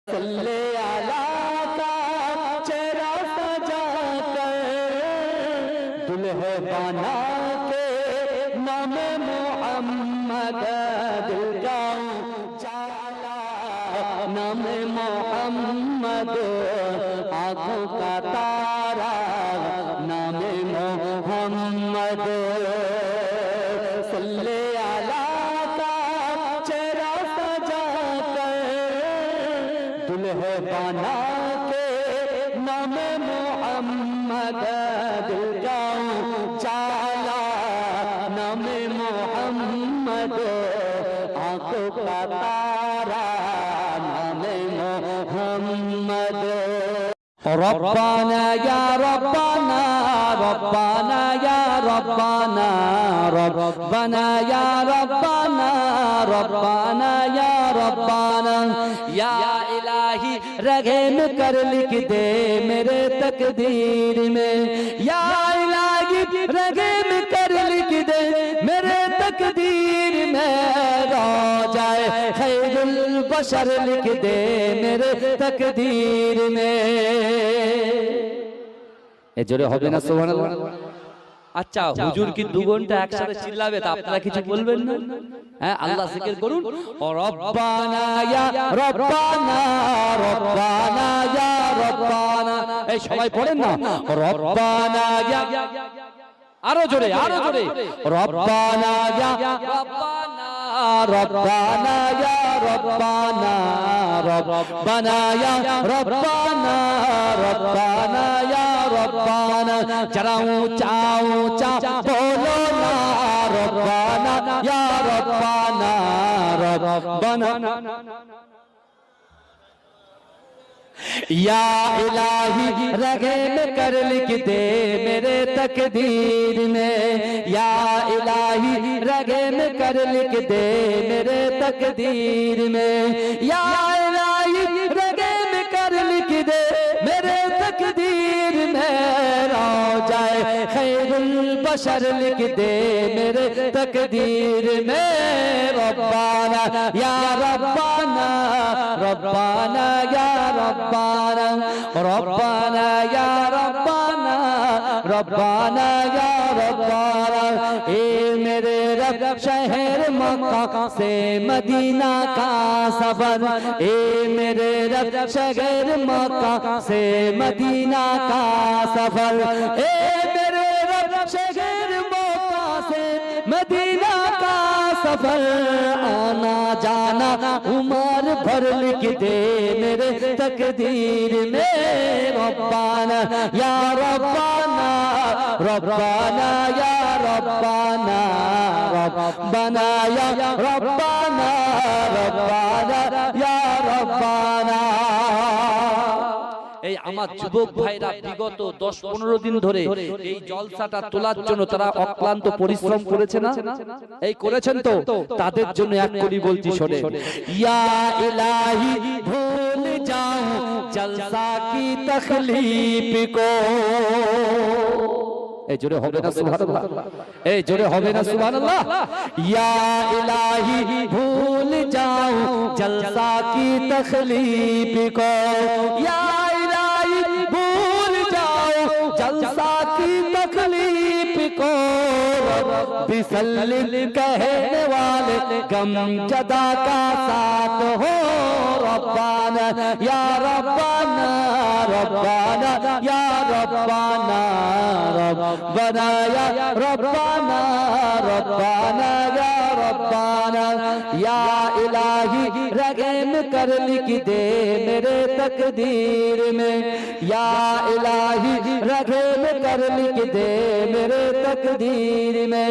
सल्ले अला का चेहरा सजा कर दुल्हे बना के नाम मोहम्मद दिल का जाला नाम मोहम्मद आँखों का तारा नाम मोहम्मद सल्ले अला का चेहरा सजा कर दुल्हे बना के नाम मोहम्मद दिल का जाला नाम मोहम्मद आँखों का तारा नाम मोहम्मद रब्बाना या रब्बाना रब्बाना या रब्बाना रब्बाना या रब्बाना रब्बाना या रब्बाना या इलाही रगे में कर लिख दे मेरे तकदीर में या इलाही रगे में कर लिख दे मेरे तकदीर में रो जाए खैरुल बशर लिख दे मेरे तकदीर में ए जोरे হবে না সুবহানাল্লাহ আচ্ছা হুজুর কি 2 ঘন্টা একসাথে চিল্লাবে তা আপনারা কিছু বলবেন না হ্যাঁ আল্লাহ জিকির করুন ও রব্বানা ইয়া রব্বানা রব্বানা ইয়া রব্বানা এই সবাই পড়েন না রব্বানা ইয়া আরো জোরে রব্বানা ইয়া রব্বানা রব্বানা ইয়া রব্বানা রব্বানা ইয়া রব্বানা রব্বানা ইয়া রব্বানা যারা ऊंचा ऊंचा बोलो ना रब्बाना या रब्बाना रब्बाना या इलाही रगे में कर लिख दे मेरे तकदीर में या इलाही रगे में कर लिख दे मेरे तकदीर में या इलाही रगे में कर लिख दे मेरे तकदीर में रो जाए खैरुल बशर लिख दे मेरे तकदीर में रब्बाना या रब्बाना रब्बाना या रब्बाना रब्बाना या रब्बाना रब्बाना या रब्बाना ए मेरे रब शहर मक्का से मदीना का सफर ए मेरे रब शहर मक्का से मदीना का सफर ए मेरे रब शहर मक्का से मदीना का सफर आना जाना उमर भर लिख दे मेरे तकदीर में रब्बाना या रब्बाना रब्बाना या रब्बाना रब्बाना या रब्बाना रब्बाना या रब्बाना এই আমার যুবক ভাইরা বিগত 10-15 দিন ধরে এই জলসাটা তোলার জন্য তারা অক্লান্ত পরিশ্রম করেছে না এই করেছেন তো তাদের জন্য এক করি বলছি শুনে ইয়া ইলাহি ভুল যাও জলসা কি তখলিফ কো এই জোরে হবে না সুবহানাল্লাহ এই জোরে হবে না সুবহানাল্লাহ ইয়া ইলাহি ভুল যাও জলসা কি তখলিফ কো ইয়া ইলাহি ভুল যাও जलसा की तकलीफ को बिसल्लिम कहने वाले गम जदा का साथ हो रब्बाना या रब्बाना रब्बाना या रब्बाना रब्बाना या रब्बाना रब्बाना या रब्बाना या इलाही रगे में कर लिख दे मेरे तकदीर में या इलाही रगे में कर लिख दे मेरे तकदीर में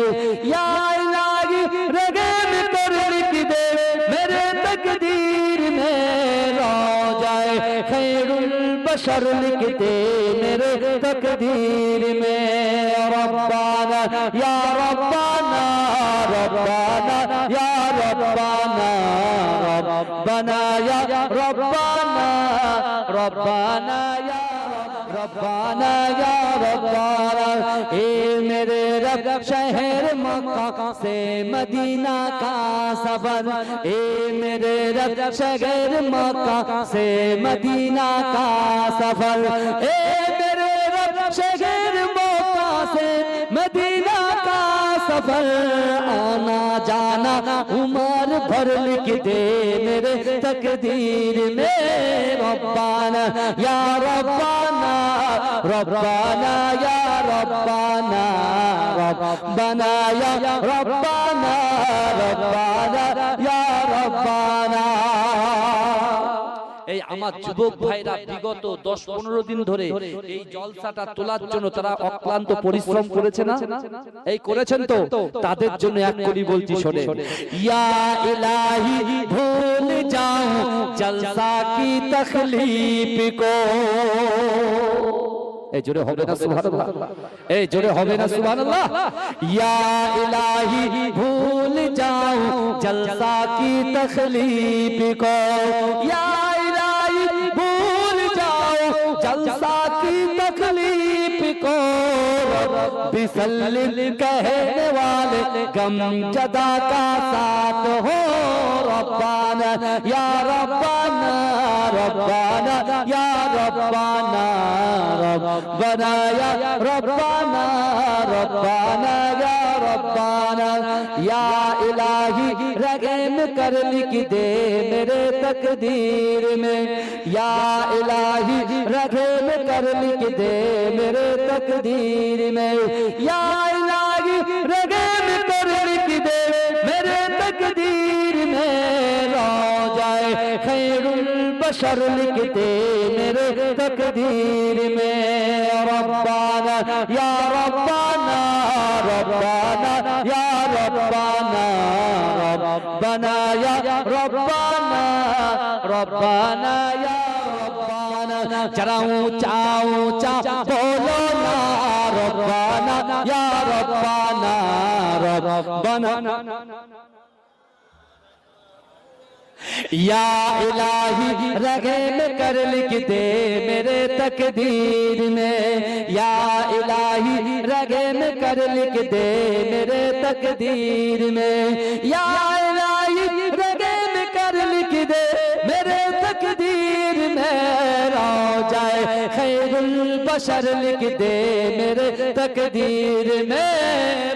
या इलाही रगे में कर लिख दे मेरे तकदीर में रो जाए खैरुल बशर लिख दे मेरे तकदीर में रब्बाना या रब्बाना रब्बाना या रब्बाना रब्बाना या रब्बाना रब्बाना या रब्बाना या रब्बाना, ए मेरे रब शहर मक्का से मदीना का सफर, ए मेरे रब शहर मक्का से मदीना का सफर, ए मेरे रब शहर मक्का से मदीना का सफर, आना जाना उमर भर लिख दे मेरे तकदीर में, रब्बाना या रब्बाना, रब्बाना या रब्बाना, रब्बाना या रब्बाना, रब्बाना या रब्बाना। এই আমার যুবক ভাইরা বিগত 10-15 দিন ধরে এই জলসাটা তোলার জন্য তারা অক্লান্ত পরিশ্রম করেছে না, এই করেছেন তো, তাদের জন্য এক কলি বলছি শোনে, ইয়া ইলাহি ভুল যাও জলসা কি তখলিফ কো, এই জোরে হবে না সুবহানাল্লাহ, এই জোরে হবে না সুবহানাল্লাহ, ইয়া ইলাহি ভুল যাও জলসা কি তখলিফ কো, ইয়া ইলাহি ভুল যাও জলসা কি তখলিফ কো, बिसल्लिल कहने वाले गम जदा का साथ हो, रब्बाना या रब्बाना, रब्बाना या रब्बाना, रब्बाना या रब्बाना, रब्बाना या रब्बाना, या इलाही रगम कर लिख दे मेरे तकदीर में, या इलाही रगम कर लिख दे मेरे तकदीर में, या इलाही रगम कर लिख दे मेरे तकदीर में, रोज़ाए खैरुल बशर लिख दे मेरे तकदीर में, रब्बाना या रब्बाना, रब्बाना या रब्बाना, रब्बाना या रब्बाना, रब्बाना या रब्बाना, जरा ऊंचा ऊंचा बोलो ना, रब्बाना या रब्बाना, रब्बाना या इलाही रगम कर लिख दे मेरे तकदीर में, या इलाही रगम कर लिख दे मेरे तकदीर में, या इलाही रगम कर लिख दे मेरे तकदीर में, रोज़ाए खैरुल बशर लिख दे मेरे तकदीर में,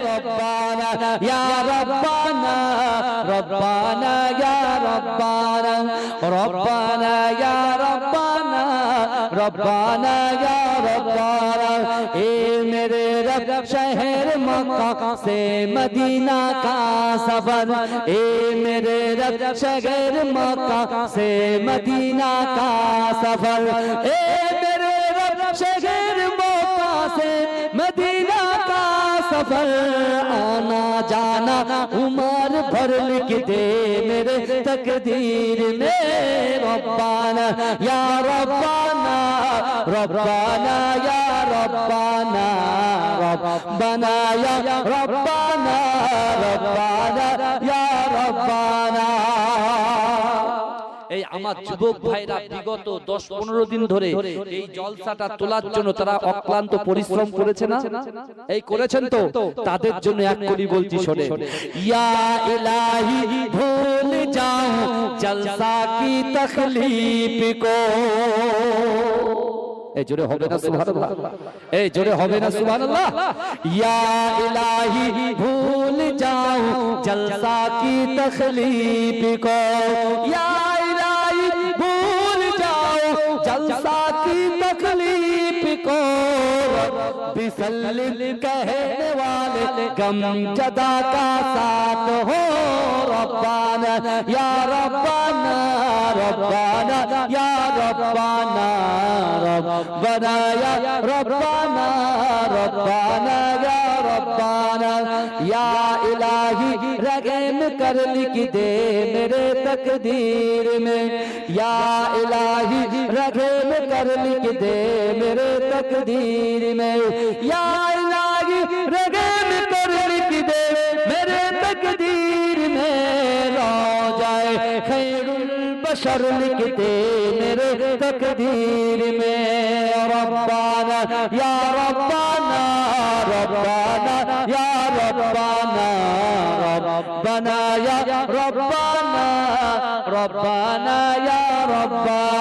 रब्बाना या रब्बाना, रब्बाना या रब्बाना, रब्बाना या रब्बाना, रब्बाना या रब्बाना, ए मेरे रब शहर मक्का से मदीना का सफर, ए मेरे रब शहर मक्का से मदीना का सफर, ए मेरे रब शहर मक्का से मदीना का सफर, आना जाना उमर भर लिख दे मेरे तकदीर में, रब्बाना या रब्बाना, रब्बाना या रब्बाना, रब्बाना या रब्बाना, रब्बाना या रब्बाना। এই আমার যুবক ভাইরা বিগত 10-15 দিন ধরে এই জলসাটা তোলার জন্য তারা অক্লান্ত পরিশ্রম করেছে না, এই করেছেন তো, তাদের জন্য এক কলি বলছি শোনে, ইয়া ইলাহি ভুল যাও জলসা কি তখলিফ কো, এই জোরে হবে না সুবহানাল্লাহ, এই জোরে হবে না সুবহানাল্লাহ, ইয়া ইলাহি ভুল যাও জলসা কি তখলিফ কো, ইয়া ইলাহি ভুল যাও जलसा की तकलीफ को बिसल्लिल कहने वाले गम जदा का साथ हो रब्बाना या रब्बाना रब्बाना या रब्बाना रब्बाना या रब्बाना रब्बाना या रब्बाना या इलाही रगम कर लिख दे मेरे तकदीर में या इलाही रगम कर लिख दे मेरे तकदीर में या इलाही रगम कर लिख दे मेरे तकदीर में रो जाए खैरुल बशर लिखते मेरे तकदीर में। रब्बाना या रब्बाना रब्बाना या रब्बाना रब्बाना या रब्बाना रब्बाना या रब्बाना